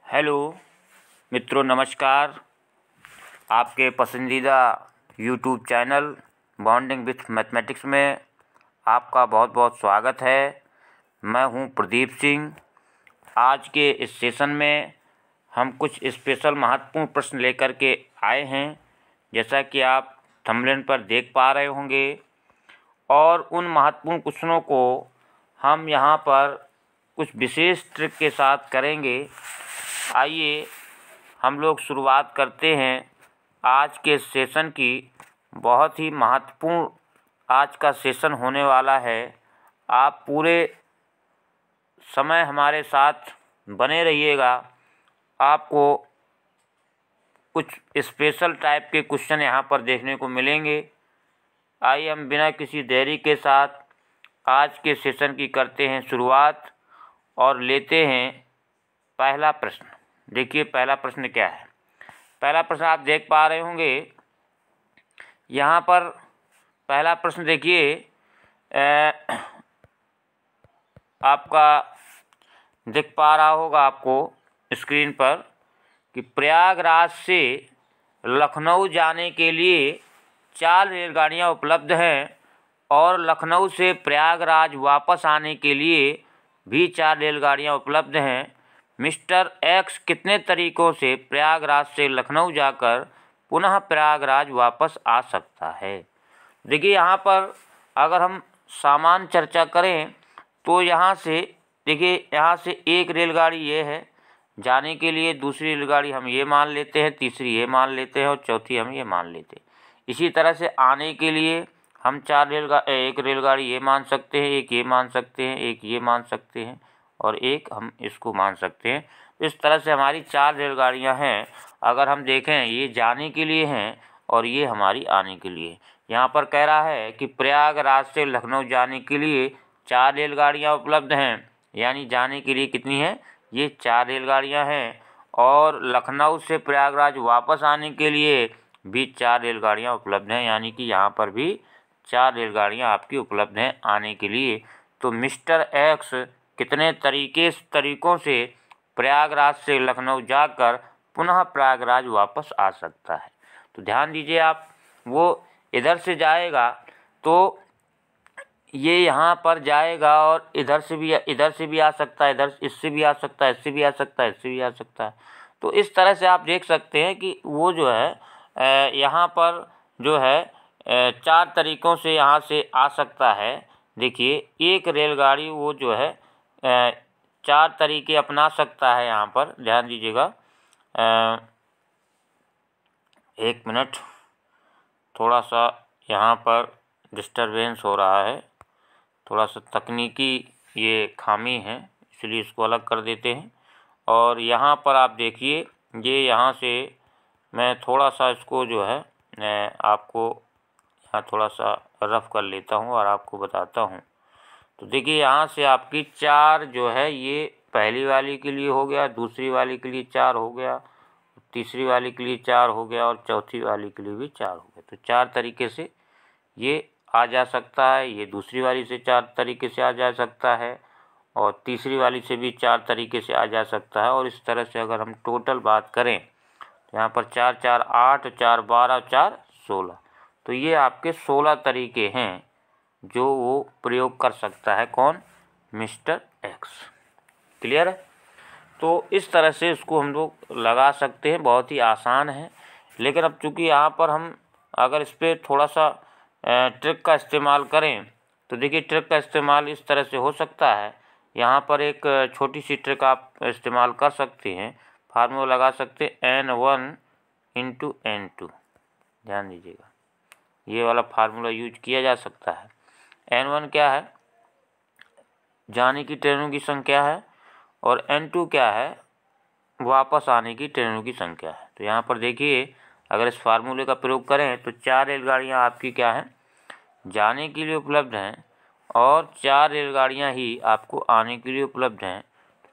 Hello मित्रों, नमस्कार। आपके पसंदीदा YouTube channel bonding with mathematics में आपका बहुत बहुत स्वागत है। मैं हूं प्रदीप सिंह। आज के इस सेशन में हम कुछ स्पेशल महत्वपूर्ण प्रश्न लेकर के आए हैं, जैसा कि आप थंबनेल पर देख पा रहे होंगे। और उन महत्वपूर्ण क्वेश्चनों को हम यहाँ पर कुछ विशेष ट्रिक के साथ करेंगे। आइए हम लोग शुरुआत करते हैं आज के सेशन की। बहुत ही महत्वपूर्ण आज का सेशन होने वाला है। आप पूरे समय हमारे साथ बने रहिएगा। आपको कुछ स्पेशल टाइप के क्वेश्चन यहाँ पर देखने को मिलेंगे। आइए हम बिना किसी देरी के साथ आज के सेशन की करते हैं शुरुआत और लेते हैं पहला प्रश्न। देखिए पहला प्रश्न क्या है। पहला प्रश्न आप देख पा रहे होंगे यहाँ पर। पहला प्रश्न देखिए, आपका दिख पा रहा होगा आपको स्क्रीन पर कि प्रयागराज से लखनऊ जाने के लिए 4 रेलगाड़ियाँ उपलब्ध हैं और लखनऊ से प्रयागराज वापस आने के लिए भी 4 रेलगाड़ियाँ उपलब्ध हैं। मिस्टर एक्स कितने तरीक़ों से प्रयागराज से लखनऊ जाकर पुनः प्रयागराज वापस आ सकता है। देखिए यहाँ पर अगर हम सामान्य चर्चा करें तो यहाँ से देखिए, यहाँ से एक रेलगाड़ी ये है जाने के लिए, दूसरी रेलगाड़ी हम ये मान लेते हैं, तीसरी ये मान लेते हैं और चौथी हम ये मान लेते हैं। इसी तरह से आने के लिए हम एक रेलगाड़ी ये मान सकते हैं, एक ये मान सकते हैं, एक ये मान सकते हैं और एक हम इसको मान सकते हैं। इस तरह से हमारी 4 रेलगाड़ियाँ हैं। अगर हम देखें ये जाने के लिए हैं और ये हमारी आने के लिए। यहाँ पर कह रहा है कि प्रयागराज से लखनऊ जाने के लिए 4 रेलगाड़ियाँ उपलब्ध हैं, यानी जाने के लिए कितनी हैं, ये 4 रेलगाड़ियाँ हैं। और लखनऊ से प्रयागराज वापस आने के लिए भी 4 रेलगाड़ियाँ उपलब्ध हैं, यानी कि यहाँ पर भी 4 रेलगाड़ियाँ आपकी उपलब्ध हैं आने के लिए। तो मिस्टर एक्स कितने तरीक़ों से प्रयागराज से लखनऊ जाकर पुनः प्रयागराज वापस आ सकता है। तो ध्यान दीजिए आप, वो इधर से जाएगा तो ये यहाँ पर जाएगा और इधर से भी आ सकता है, इधर इससे भी आ सकता है, इससे भी आ सकता है, इससे भी आ सकता है। तो इस तरह से आप देख सकते हैं कि वो जो है यहाँ पर जो है 4 तरीक़ों से यहाँ से आ सकता है। देखिए एक रेलगाड़ी वो जो है 4 तरीक़े अपना सकता है। यहाँ पर ध्यान दीजिएगा, 1 मिनट, थोड़ा सा यहाँ पर डिस्टरबेंस हो रहा है, थोड़ा सा तकनीकी ये खामी है, इसलिए इसको अलग कर देते हैं। और यहाँ पर आप देखिए, ये यहाँ से मैं थोड़ा सा इसको जो है आपको यहाँ थोड़ा सा रफ कर लेता हूँ और आपको बताता हूँ। तो देखिए यहाँ से आपकी 4 जो है ये पहली वाली के लिए हो गया, दूसरी वाली के लिए 4 हो गया, तीसरी वाली के लिए 4 हो गया और चौथी वाली के लिए भी 4 हो गया। तो 4 तरीक़े से ये आ जा सकता है। ये दूसरी वाली से 4 तरीक़े से आ जा सकता है और तीसरी वाली से भी 4 तरीक़े से आ जा सकता है। और इस तरह से अगर हम टोटल बात करें तो यहाँ पर 4 4 8, 4 12, 4 16, तो ये आपके 16 तरीक़े हैं जो वो प्रयोग कर सकता है। कौन? Mister x. क्लियर है? तो इस तरह से इसको हम लोग लगा सकते हैं, बहुत ही आसान है। लेकिन अब चूँकि यहाँ पर हम अगर इस पर थोड़ा सा ट्रिक का इस्तेमाल करें तो देखिए ट्रिक का इस्तेमाल इस तरह से हो सकता है। यहाँ पर एक छोटी सी ट्रिक आप इस्तेमाल कर सकते हैं, फार्मूला लगा सकते हैं n1 × n2। ध्यान दीजिएगा, ये वाला फार्मूला यूज किया जा सकता है। n1 क्या है? जाने की ट्रेनों की संख्या है और n2 क्या है? वापस आने की ट्रेनों की संख्या है। तो यहाँ पर देखिए अगर इस फार्मूले का प्रयोग करें तो 4 रेलगाड़ियाँ आपकी क्या हैं? जाने के लिए उपलब्ध हैं और 4 रेलगाड़ियाँ ही आपको आने के लिए उपलब्ध हैं।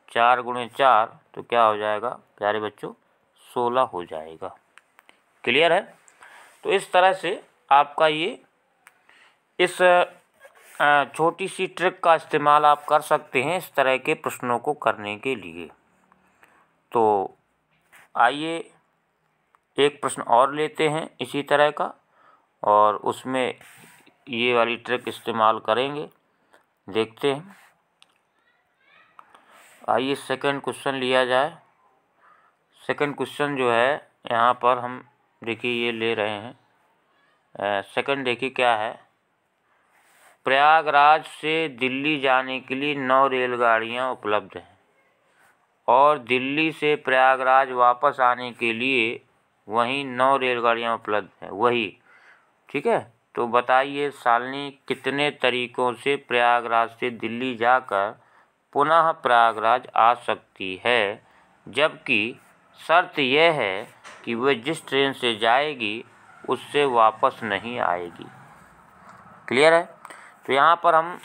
4 × 4 तो क्या हो जाएगा प्यारे बच्चों? 16 हो जाएगा। क्लियर है? तो इस तरह से आपका ये इस छोटी सी ट्रिक का इस्तेमाल आप कर सकते हैं इस तरह के प्रश्नों को करने के लिए। तो आइए एक प्रश्न और लेते हैं इसी तरह का, और उसमें ये वाली ट्रिक इस्तेमाल करेंगे। देखते हैं। आइए सेकंड क्वेश्चन लिया जाए। सेकंड क्वेश्चन जो है यहाँ पर हम देखिए ये ले रहे हैं। सेकंड देखिए क्या है। प्रयागराज से दिल्ली जाने के लिए 9 रेलगाड़ियाँ उपलब्ध हैं और दिल्ली से प्रयागराज वापस आने के लिए वहीं 9 रेलगाड़ियाँ उपलब्ध हैं वही, ठीक है। तो बताइए शालिनी कितने तरीकों से प्रयागराज से दिल्ली जाकर पुनः प्रयागराज आ सकती है, जबकि शर्त यह है कि वह जिस ट्रेन से जाएगी उससे वापस नहीं आएगी। क्लियर है। तो यहाँ पर हम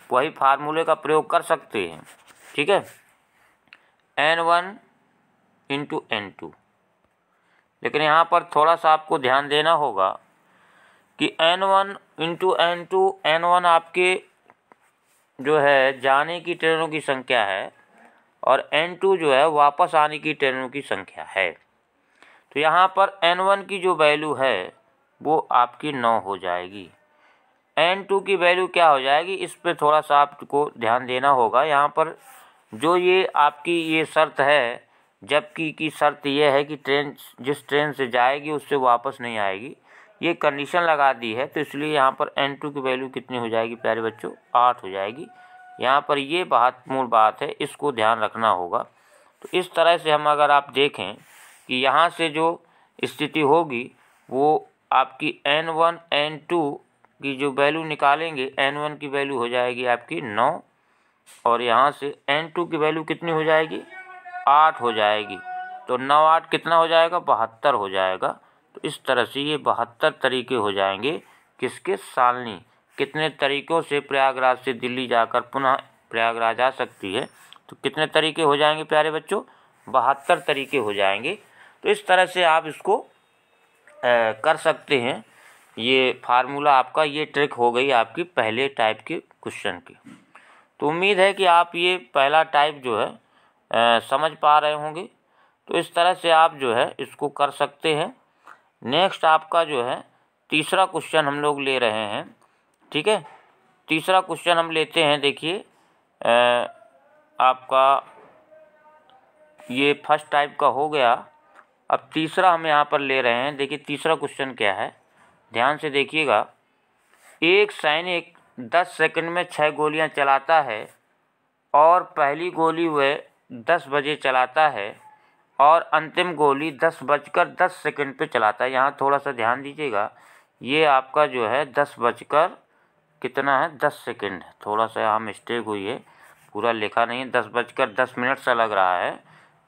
वही फार्मूले का प्रयोग कर सकते हैं, ठीक है, N1 इंटू N2। लेकिन यहाँ पर थोड़ा सा आपको ध्यान देना होगा कि N1 इंटू N2, N1 आपके जो है जाने की ट्रेनों की संख्या है और N2 जो है वापस आने की ट्रेनों की संख्या है। तो यहाँ पर N1 की जो वैल्यू है वो आपकी 9 हो जाएगी। N2 की वैल्यू क्या हो जाएगी, इस पे थोड़ा सा आपको ध्यान देना होगा। यहाँ पर जो ये आपकी ये शर्त है, जबकि की शर्त ये है कि ट्रेन जिस ट्रेन से जाएगी उससे वापस नहीं आएगी, ये कंडीशन लगा दी है। तो इसलिए यहाँ पर N2 की वैल्यू कितनी हो जाएगी प्यारे बच्चों, 8 हो जाएगी। यहाँ पर ये महत्वपूर्ण बात है, इसको ध्यान रखना होगा। तो इस तरह से हम अगर आप देखें कि यहाँ से जो स्थिति होगी वो आपकी N1 N2 की जो वैल्यू निकालेंगे, N1 की वैल्यू हो जाएगी आपकी 9 और यहाँ से N2 की वैल्यू कितनी हो जाएगी, 8 हो जाएगी। तो 9 8 कितना हो जाएगा, 72 हो जाएगा। तो इस तरह से ये 72 तरीके हो जाएंगे किसके, शालिनी कितने तरीक़ों से प्रयागराज से दिल्ली जाकर पुनः प्रयागराज आ सकती है। तो कितने तरीके हो जाएंगे प्यारे बच्चों, 72 तरीके हो जाएंगे। तो इस तरह से आप इसको कर सकते हैं। ये फार्मूला आपका, ये ट्रिक हो गई आपकी पहले टाइप के क्वेश्चन की। तो उम्मीद है कि आप ये पहला टाइप जो है समझ पा रहे होंगे। तो इस तरह से आप जो है इसको कर सकते हैं। नेक्स्ट आपका जो है तीसरा क्वेश्चन हम लोग ले रहे हैं, ठीक है। तीसरा क्वेश्चन हम लेते हैं। देखिए आपका ये फर्स्ट टाइप का हो गया, अब तीसरा हम यहाँ पर ले रहे हैं। देखिए तीसरा क्वेश्चन क्या है, ध्यान से देखिएगा। एक सैनिक 10 सेकंड में 6 गोलियां चलाता है और पहली गोली वह 10 बजे चलाता है और अंतिम गोली 10:10 पे चलाता है। यहाँ थोड़ा सा ध्यान दीजिएगा, ये आपका जो है 10 सेकंड है। थोड़ा सा यहाँ मिस्टेक हुई है, पूरा लिखा नहीं है, 10:10 सा लग रहा है,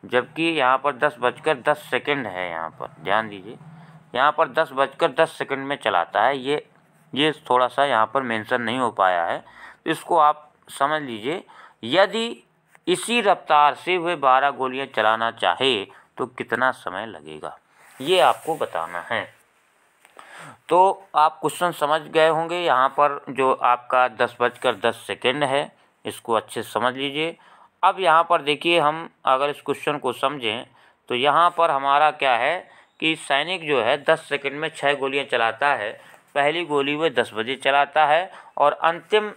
जबकि यहाँ पर 10:10 है। यहाँ पर ध्यान दीजिए, यहाँ पर 10:10 में चलाता है। ये थोड़ा सा यहाँ पर मेंशन नहीं हो पाया है, तो इसको आप समझ लीजिए। यदि इसी रफ्तार से वह 12 गोलियाँ चलाना चाहे तो कितना समय लगेगा, ये आपको बताना है। तो आप क्वेश्चन समझ गए होंगे। यहाँ पर जो आपका 10:10 है, इसको अच्छे से समझ लीजिए। अब यहाँ पर देखिए, हम अगर इस क्वेश्चन को समझें तो यहाँ पर हमारा क्या है कि सैनिक जो है 10 सेकंड में 6 गोलियाँ चलाता है। पहली गोली वह 10 बजे चलाता है और अंतिम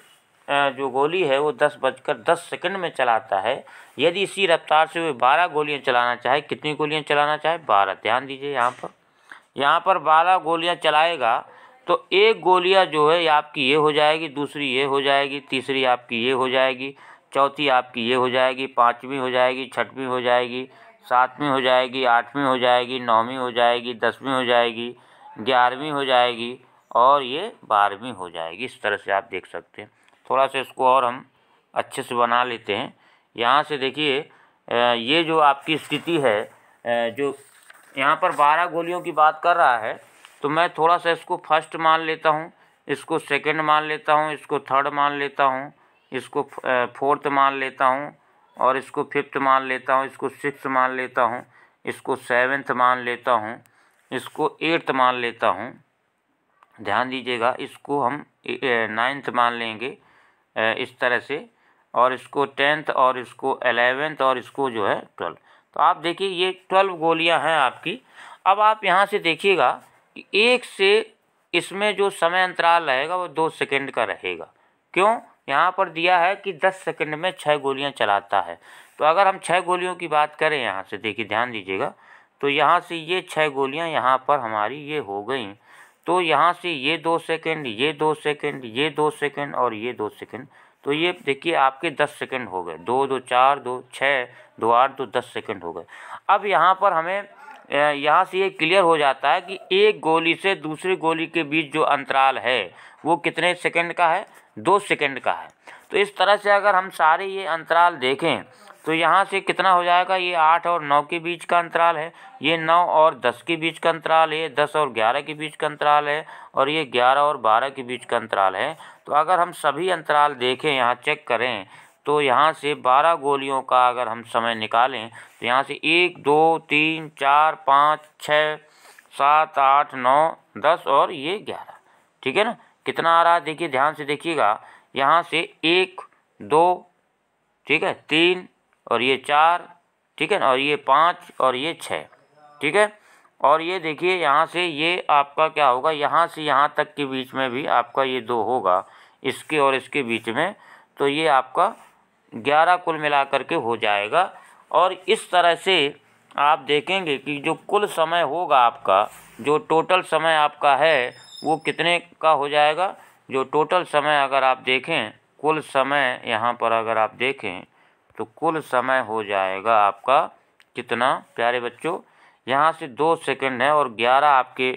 जो गोली है वो 10:10 में चलाता है। यदि इसी रफ्तार से वह 12 गोलियाँ चलाना चाहे, कितनी गोलियाँ चलाना चाहे, 12। ध्यान दीजिए, यहाँ पर 12 गोलियाँ चलाएगा तो एक गोलियाँ जो है आपकी ये हो जाएगी, दूसरी ये हो जाएगी, तीसरी आपकी ये हो जाएगी, चौथी आपकी ये हो जाएगी, पाँचवीं हो जाएगी, छठवीं हो जाएगी, सातवीं हो जाएगी, आठवीं हो जाएगी, नौवीं हो जाएगी, 10वीं हो जाएगी, 11वीं हो जाएगी और ये 12वीं हो जाएगी। इस तरह से आप देख सकते हैं। थोड़ा सा इसको और हम अच्छे से बना लेते हैं। यहाँ से देखिए, ये जो आपकी स्थिति है, जो यहाँ पर 12 गोलियों की बात कर रहा है, तो मैं थोड़ा सा इसको फर्स्ट मान लेता हूँ, इसको सेकंड मान लेता हूँ, इसको थर्ड मान लेता हूँ, इसको फोर्थ मान लेता हूँ और इसको फिफ्थ मान लेता हूँ, इसको सिक्स्थ मान लेता हूँ, इसको सेवेंथ मान लेता हूँ, इसको एट्थ मान लेता हूँ। ध्यान दीजिएगा, इसको हम 9th मान लेंगे इस तरह से, और इसको 10th और इसको 11th और इसको जो है 12th। तो आप देखिए ये 12 गोलियां हैं आपकी। अब आप यहाँ से देखिएगा कि एक से इसमें जो समय अंतराल रहेगा वो 2 सेकंड का रहेगा। क्यों? यहाँ पर दिया है कि 10 सेकंड में 6 गोलियां चलाता है। तो अगर हम 6 गोलियों की बात करें, यहाँ से देखिए ध्यान दीजिएगा, तो यहाँ से ये 6 गोलियां यहाँ पर हमारी ये हो गई। तो यहाँ से ये 2 सेकंड, ये 2 सेकंड, ये 2 सेकंड और ये 2 सेकंड, तो ये देखिए आपके 10 सेकंड हो गए। 2 2 4 2 6 2 8 2 10 सेकंड हो गए। अब यहाँ पर हमें यहाँ से ये क्लियर हो जाता है कि एक गोली से दूसरी गोली के बीच जो अंतराल है वो कितने सेकंड का है? 2 सेकंड का है। तो इस तरह से अगर हम सारे ये अंतराल देखें तो यहाँ से कितना हो जाएगा? ये 8 और 9 के बीच का अंतराल है, ये 9 और 10 के बीच का अंतराल है, 10 और 11 के बीच का अंतराल है, और ये 11 और 12 के बीच का अंतराल है। तो अगर हम सभी अंतराल देखें, यहाँ चेक करें, तो यहाँ से 12 गोलियों का अगर हम समय निकालें तो यहाँ से 1 2 3 4 5 6 7 8 9 10 और ये 11, ठीक है ना? कितना आ रहा है देखिए, ध्यान से देखिएगा। यहाँ से 1 2, ठीक है, 3 और ये 4, ठीक है ना, और ये 5 और ये 6, ठीक है। और ये देखिए यहाँ से ये आपका क्या होगा, यहाँ से यहाँ तक के बीच में भी आपका ये 2 होगा, इसके और इसके बीच में, तो ये आपका 11 कुल मिलाकर के हो जाएगा। और इस तरह से आप देखेंगे कि जो कुल समय होगा आपका, जो टोटल समय आपका है वो कितने का हो जाएगा। जो टोटल समय अगर आप देखें, कुल समय यहाँ पर अगर आप देखें तो कुल समय हो जाएगा आपका कितना प्यारे बच्चों, यहाँ से 2 सेकंड है और 11 आपके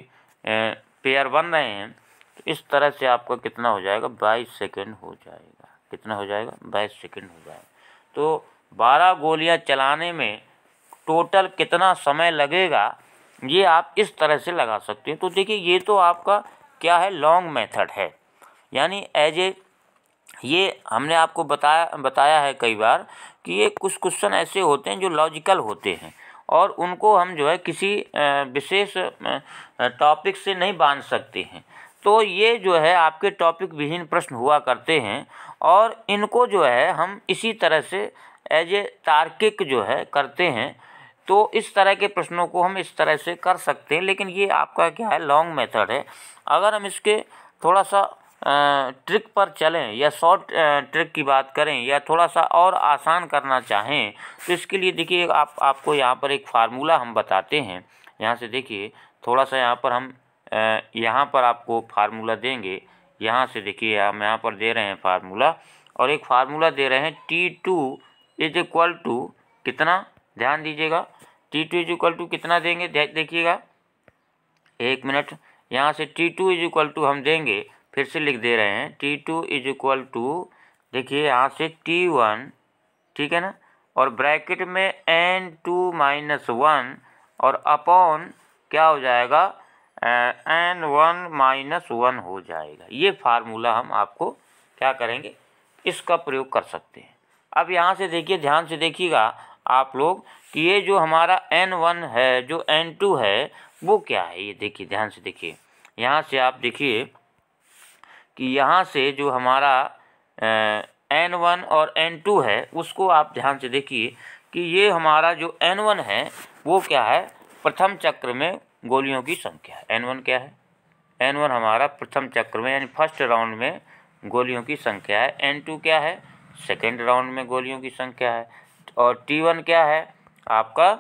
पेयर बन रहे हैं। तो इस तरह से आपका कितना हो जाएगा? 22 सेकंड हो जाएगा। कितना हो जाएगा? 22 सेकंड हो जाएगा। तो 12 गोलियां चलाने में टोटल कितना समय लगेगा, ये आप इस तरह से लगा सकते हैं। तो देखिए ये तो आपका क्या है, लॉन्ग मेथड है, यानी ये हमने आपको बताया है कई बार कि ये कुछ क्वेश्चन ऐसे होते हैं जो लॉजिकल होते हैं और उनको हम जो है किसी विशेष टॉपिक से नहीं बांध सकते हैं। तो ये जो है आपके टॉपिक विहीन प्रश्न हुआ करते हैं और इनको जो है हम इसी तरह से एज ए तार्किक जो है करते हैं। तो इस तरह के प्रश्नों को हम इस तरह से कर सकते हैं, लेकिन ये आपका क्या है, लॉन्ग मेथड है। अगर हम इसके थोड़ा सा ट्रिक पर चलें या शॉर्ट ट्रिक की बात करें या थोड़ा सा और आसान करना चाहें तो इसके लिए देखिए आपको यहाँ पर एक फार्मूला हम बताते हैं। यहाँ से देखिए थोड़ा सा यहाँ पर हम यहाँ पर आपको फार्मूला देंगे। यहाँ से देखिए हम यहाँ पर दे रहे हैं फार्मूला, और एक फार्मूला दे रहे हैं T2 इज इक्वल टू कितना, ध्यान दीजिएगा, T2 इज इक्वल टू कितना देंगे, देखिएगा 1 मिनट। यहाँ से T2 इज इक्वल टू हम देंगे, फिर से लिख दे रहे हैं, T2 इज इक्वल टू देखिए यहाँ से T1, ठीक है ना, और ब्रैकेट में N2 - 1 और अपॉन क्या हो जाएगा, N1 - 1 हो जाएगा। ये फार्मूला हम आपको क्या करेंगे, इसका प्रयोग कर सकते हैं। अब यहाँ से देखिए, ध्यान से देखिएगा आप लोग कि ये जो हमारा N1 है, जो N2 है, वो क्या है, ये देखिए ध्यान से देखिए। यहाँ से आप देखिए कि यहाँ से जो हमारा N1 और N2 है उसको आप ध्यान से देखिए कि ये हमारा जो N1 है वो क्या है, प्रथम चक्र में गोलियों की संख्या है। N1 क्या है, N1 हमारा प्रथम चक्र में यानी फर्स्ट राउंड में गोलियों की संख्या है। N2 क्या है, सेकेंड राउंड में गोलियों की संख्या है। और T1 क्या है, आपका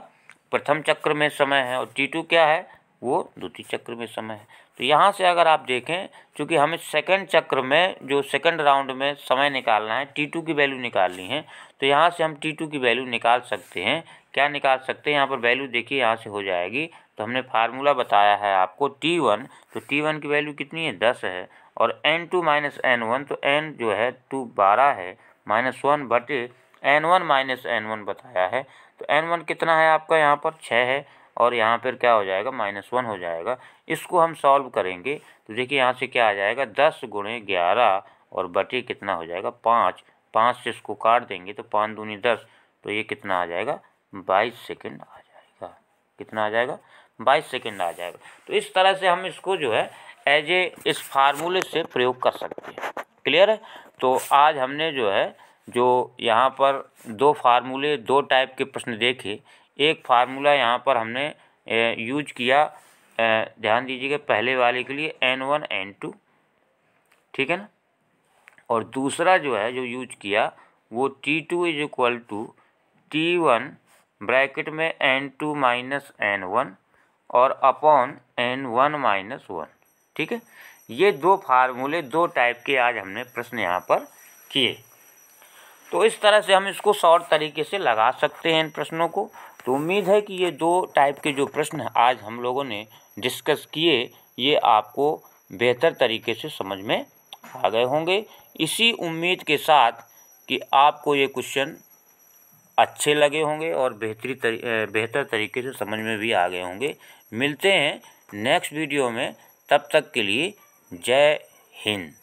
प्रथम चक्र में समय है, और T2 क्या है, वो द्वितीय चक्र में समय है। तो यहाँ से अगर आप देखें, चूँकि हमें सेकंड चक्र में जो सेकंड राउंड में समय निकालना है, T2 की वैल्यू निकालनी है, तो यहाँ से हम T2 की वैल्यू निकाल सकते हैं। क्या निकाल सकते हैं, यहाँ पर वैल्यू देखिए यहाँ से हो जाएगी। तो हमने फार्मूला बताया है आपको T1, तो T1 की वैल्यू कितनी है, 10 है, और N2 - N1, तो N जो है 12 है, -1 बटे N1 - N1 बताया है। तो N1 कितना है आपका, यहाँ पर 6 है, और यहाँ पर क्या हो जाएगा, -1 हो जाएगा। इसको हम सॉल्व करेंगे तो देखिए यहाँ से क्या आ जाएगा, 10 × 11 और बटे कितना हो जाएगा, 5। 5 से इसको काट देंगे तो 5 दूनी 10, तो ये कितना आ जाएगा, 22 सेकंड आ जाएगा। कितना आ जाएगा, 22 सेकंड आ जाएगा। तो इस तरह से हम इसको जो है इस फार्मूले से प्रयोग कर सकते हैं। क्लियर है। तो आज हमने जो है जो यहाँ पर दो फार्मूले, दो टाइप के प्रश्न देखे। एक फार्मूला यहाँ पर हमने यूज किया, ध्यान दीजिएगा, पहले वाले के लिए N1 N2, ठीक है ना। और दूसरा जो है जो यूज किया वो T2 is equal to T1 bracket में N2 माइनस N1 और अपॉन N1 माइनस 1, ठीक है। ये दो फार्मूले, दो टाइप के आज हमने प्रश्न यहाँ पर किए। तो इस तरह से हम इसको शॉर्ट तरीके से लगा सकते हैं इन प्रश्नों को। तो उम्मीद है कि ये दो टाइप के जो प्रश्न आज हम लोगों ने डिस्कस किए, ये आपको बेहतर तरीके से समझ में आ गए होंगे। इसी उम्मीद के साथ कि आपको ये क्वेश्चन अच्छे लगे होंगे और बेहतर तरीके से समझ में भी आ गए होंगे। मिलते हैं नेक्स्ट वीडियो में, तब तक के लिए जय हिंद।